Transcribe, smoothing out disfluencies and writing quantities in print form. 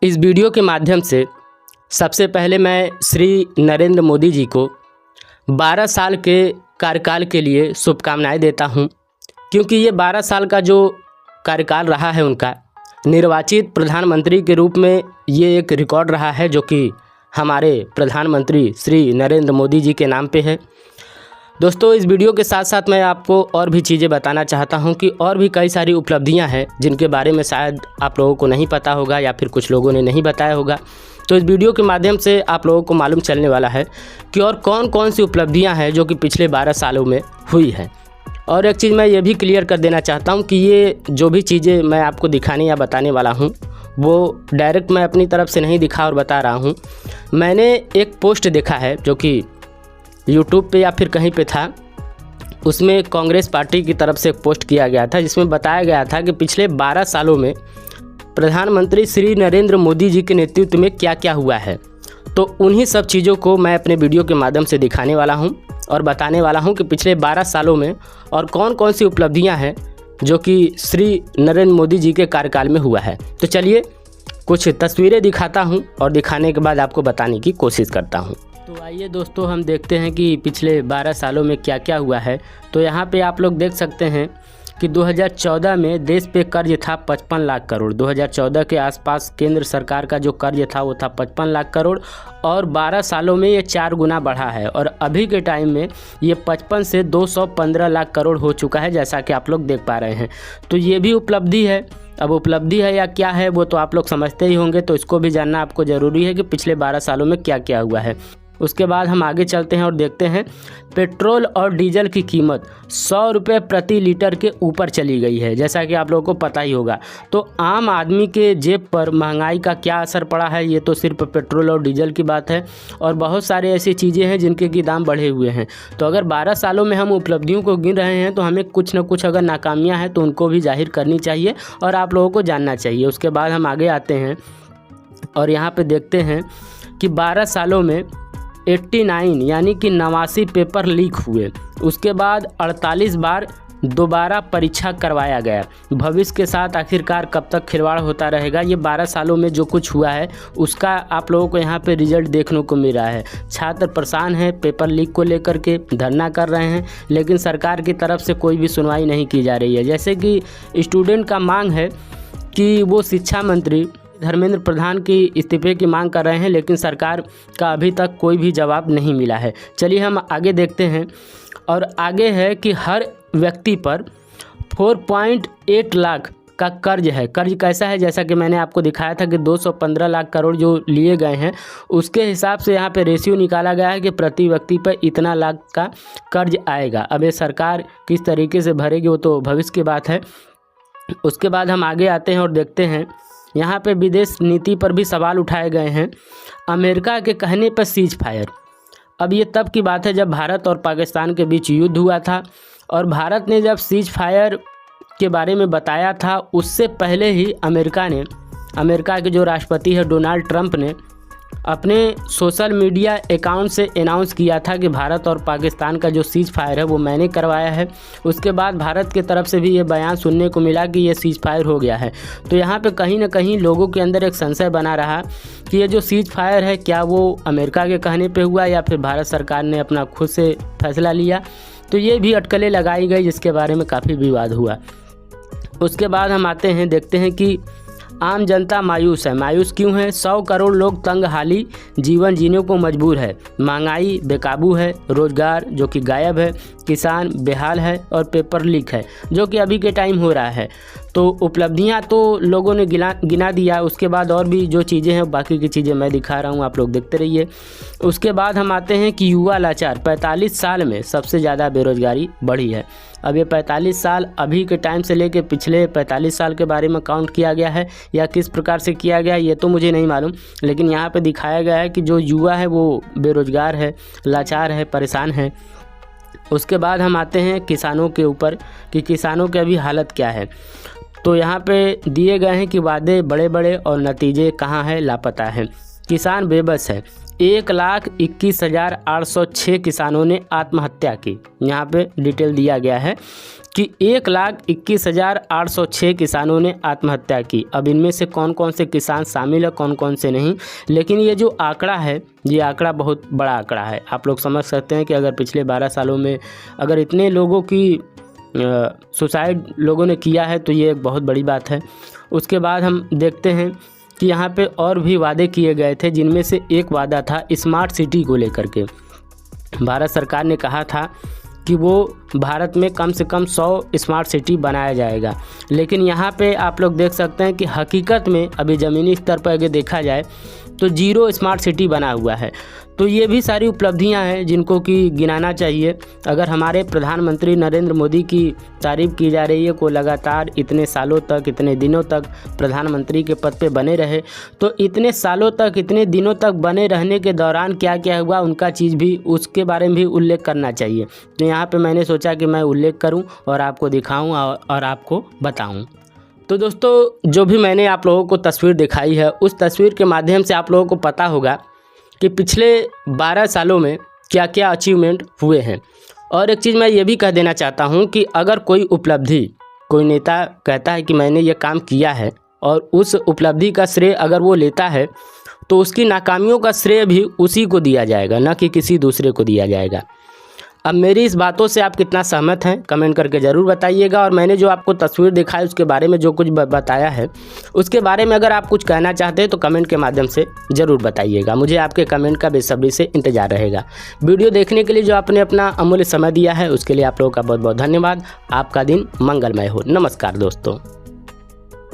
इस वीडियो के माध्यम से सबसे पहले मैं श्री नरेंद्र मोदी जी को 12 साल के कार्यकाल के लिए शुभकामनाएं देता हूं, क्योंकि ये 12 साल का जो कार्यकाल रहा है उनका निर्वाचित प्रधानमंत्री के रूप में ये एक रिकॉर्ड रहा है जो कि हमारे प्रधानमंत्री श्री नरेंद्र मोदी जी के नाम पे है। दोस्तों, इस वीडियो के साथ साथ मैं आपको और भी चीज़ें बताना चाहता हूं कि और भी कई सारी उपलब्धियां हैं जिनके बारे में शायद आप लोगों को नहीं पता होगा या फिर कुछ लोगों ने नहीं बताया होगा। तो इस वीडियो के माध्यम से आप लोगों को मालूम चलने वाला है कि और कौन कौन सी उपलब्धियां हैं जो कि पिछले 12 सालों में हुई हैं। और एक चीज़ मैं ये भी क्लियर कर देना चाहता हूँ कि ये जो भी चीज़ें मैं आपको दिखाने या बताने वाला हूँ वो डायरेक्ट मैं अपनी तरफ से नहीं दिखा और बता रहा हूँ। मैंने एक पोस्ट देखा है जो कि यूट्यूब पे या फिर कहीं पे था, उसमें कांग्रेस पार्टी की तरफ से एक पोस्ट किया गया था जिसमें बताया गया था कि पिछले 12 सालों में प्रधानमंत्री श्री नरेंद्र मोदी जी के नेतृत्व में क्या क्या हुआ है। तो उन्हीं सब चीज़ों को मैं अपने वीडियो के माध्यम से दिखाने वाला हूं और बताने वाला हूं कि पिछले 12 सालों में और कौन कौन सी उपलब्धियां हैं जो कि श्री नरेंद्र मोदी जी के कार्यकाल में हुआ है। तो चलिए कुछ तस्वीरें दिखाता हूं और दिखाने के बाद आपको बताने की कोशिश करता हूं। तो आइए दोस्तों, हम देखते हैं कि पिछले 12 सालों में क्या क्या हुआ है। तो यहाँ पे आप लोग देख सकते हैं कि 2014 में देश पे कर्ज था 55 लाख करोड़। 2014 के आसपास केंद्र सरकार का जो कर्ज था वो था 55 लाख करोड़ और 12 सालों में ये 4 गुना बढ़ा है और अभी के टाइम में ये 55 से 215 लाख करोड़ हो चुका है, जैसा कि आप लोग देख पा रहे हैं। तो ये भी उपलब्धि है। अब उपलब्धि है या क्या है वो तो आप लोग समझते ही होंगे, तो इसको भी जानना आपको ज़रूरी है कि पिछले 12 सालों में क्या क्या हुआ है। उसके बाद हम आगे चलते हैं और देखते हैं पेट्रोल और डीजल की कीमत 100 रुपये प्रति लीटर के ऊपर चली गई है, जैसा कि आप लोगों को पता ही होगा। तो आम आदमी के जेब पर महंगाई का क्या असर पड़ा है, ये तो सिर्फ पेट्रोल और डीजल की बात है और बहुत सारे ऐसी चीज़ें हैं जिनके की दाम बढ़े हुए हैं। तो अगर 12 सालों में हम उपलब्धियों को गिन रहे हैं तो हमें कुछ न कुछ अगर नाकामियाँ हैं तो उनको भी जाहिर करनी चाहिए और आप लोगों को जानना चाहिए। उसके बाद हम आगे आते हैं और यहाँ पर देखते हैं कि 12 सालों में 89 यानी कि 89 पेपर लीक हुए। उसके बाद 48 बार दोबारा परीक्षा करवाया गया। भविष्य के साथ आखिरकार कब तक खिलवाड़ होता रहेगा, ये 12 सालों में जो कुछ हुआ है उसका आप लोगों को यहाँ पे रिजल्ट देखने को मिल रहा है। छात्र परेशान हैं, पेपर लीक को लेकर के धरना कर रहे हैं, लेकिन सरकार की तरफ से कोई भी सुनवाई नहीं की जा रही है। जैसे कि स्टूडेंट का मांग है कि वो शिक्षा मंत्री धर्मेंद्र प्रधान की इस्तीफे की मांग कर रहे हैं, लेकिन सरकार का अभी तक कोई भी जवाब नहीं मिला है। चलिए हम आगे देखते हैं और आगे है कि हर व्यक्ति पर 4.8 लाख का कर्ज है। कर्ज कैसा है, जैसा कि मैंने आपको दिखाया था कि 215 लाख करोड़ जो लिए गए हैं उसके हिसाब से यहाँ पे रेशियो निकाला गया है कि प्रति व्यक्ति पर इतना लाख का कर्ज आएगा। अब ये सरकार किस तरीके से भरेगी वो तो भविष्य की बात है। उसके बाद हम आगे आते हैं और देखते हैं यहाँ पे विदेश नीति पर भी सवाल उठाए गए हैं। अमेरिका के कहने पर सीज फायर। अब ये तब की बात है जब भारत और पाकिस्तान के बीच युद्ध हुआ था और भारत ने जब सीज फायर के बारे में बताया था उससे पहले ही अमेरिका के जो राष्ट्रपति है डोनाल्ड ट्रंप ने अपने सोशल मीडिया अकाउंट से अनाउंस किया था कि भारत और पाकिस्तान का जो सीज फायर है वो मैंने करवाया है। उसके बाद भारत की तरफ से भी ये बयान सुनने को मिला कि ये सीज फायर हो गया है। तो यहाँ पे कहीं ना कहीं लोगों के अंदर एक संशय बना रहा कि ये जो सीज फायर है क्या वो अमेरिका के कहने पे हुआ या फिर भारत सरकार ने अपना खुद से फैसला लिया। तो ये भी अटकलें लगाई गई जिसके बारे में काफ़ी विवाद हुआ। उसके बाद हम आते हैं, देखते हैं कि आम जनता मायूस है। मायूस क्यों है? 100 करोड़ लोग तंगहाली जीवन जीने को मजबूर है। महंगाई बेकाबू है, रोजगार जो कि गायब है, किसान बेहाल है और पेपर लीक है जो कि अभी के टाइम हो रहा है। तो उपलब्धियां तो लोगों ने गिना दिया। उसके बाद और भी जो चीज़ें हैं बाकी की चीज़ें मैं दिखा रहा हूं, आप लोग देखते रहिए। उसके बाद हम आते हैं कि युवा लाचार। 45 साल में सबसे ज़्यादा बेरोजगारी बढ़ी है। अब ये 45 साल अभी के टाइम से लेके पिछले 45 साल के बारे में काउंट किया गया है या किस प्रकार से किया गया ये तो मुझे नहीं मालूम, लेकिन यहाँ पे दिखाया गया है कि जो युवा है वो बेरोजगार है, लाचार है, परेशान है। उसके बाद हम आते हैं किसानों के ऊपर कि किसानों की अभी हालत क्या है। तो यहाँ पे दिए गए हैं कि वादे बड़े बड़े और नतीजे कहाँ हैं, लापता हैं। किसान बेबस है। 1,21,806 किसानों ने आत्महत्या की। यहाँ पे डिटेल दिया गया है कि 1,21,806 किसानों ने आत्महत्या की। अब इनमें से कौन कौन से किसान शामिल है, कौन कौन से नहीं, लेकिन ये जो आंकड़ा है, ये आंकड़ा बहुत बड़ा आंकड़ा है। आप लोग समझ सकते हैं कि अगर पिछले 12 सालों में अगर इतने लोगों की सुसाइड लोगों ने किया है तो ये एक बहुत बड़ी बात है। उसके बाद हम देखते हैं कि यहाँ पे और भी वादे किए गए थे, जिनमें से एक वादा था स्मार्ट सिटी को लेकर के। भारत सरकार ने कहा था कि वो भारत में कम से कम 100 स्मार्ट सिटी बनाया जाएगा, लेकिन यहाँ पे आप लोग देख सकते हैं कि हकीकत में अभी ज़मीनी स्तर पर अगर देखा जाए तो 0 स्मार्ट सिटी बना हुआ है। तो ये भी सारी उपलब्धियां हैं जिनको कि गिनाना चाहिए। अगर हमारे प्रधानमंत्री नरेंद्र मोदी की तारीफ़ की जा रही है को लगातार इतने सालों तक, इतने दिनों तक प्रधानमंत्री के पद पे बने रहे, तो इतने सालों तक, इतने दिनों तक बने रहने के दौरान क्या क्या हुआ उनका चीज़ भी, उसके बारे में भी उल्लेख करना चाहिए। तो यहाँ पर मैंने सोचा कि मैं उल्लेख करूँ और आपको दिखाऊँ और आपको बताऊँ। तो दोस्तों, जो भी मैंने आप लोगों को तस्वीर दिखाई है, उस तस्वीर के माध्यम से आप लोगों को पता होगा कि पिछले 12 सालों में क्या क्या अचीवमेंट हुए हैं। और एक चीज़ मैं ये भी कह देना चाहता हूँ कि अगर कोई उपलब्धि, कोई नेता कहता है कि मैंने ये काम किया है और उस उपलब्धि का श्रेय अगर वो लेता है तो उसकी नाकामियों का श्रेय भी उसी को दिया जाएगा, ना कि किसी दूसरे को दिया जाएगा। अब मेरी इस बातों से आप कितना सहमत हैं कमेंट करके ज़रूर बताइएगा। और मैंने जो आपको तस्वीर दिखाई उसके बारे में जो कुछ बताया है, उसके बारे में अगर आप कुछ कहना चाहते हैं तो कमेंट के माध्यम से ज़रूर बताइएगा। मुझे आपके कमेंट का बेसब्री से इंतज़ार रहेगा। वीडियो देखने के लिए जो आपने अपना अमूल्य समय दिया है उसके लिए आप लोगों का बहुत बहुत धन्यवाद। आपका दिन मंगलमय हो। नमस्कार दोस्तों।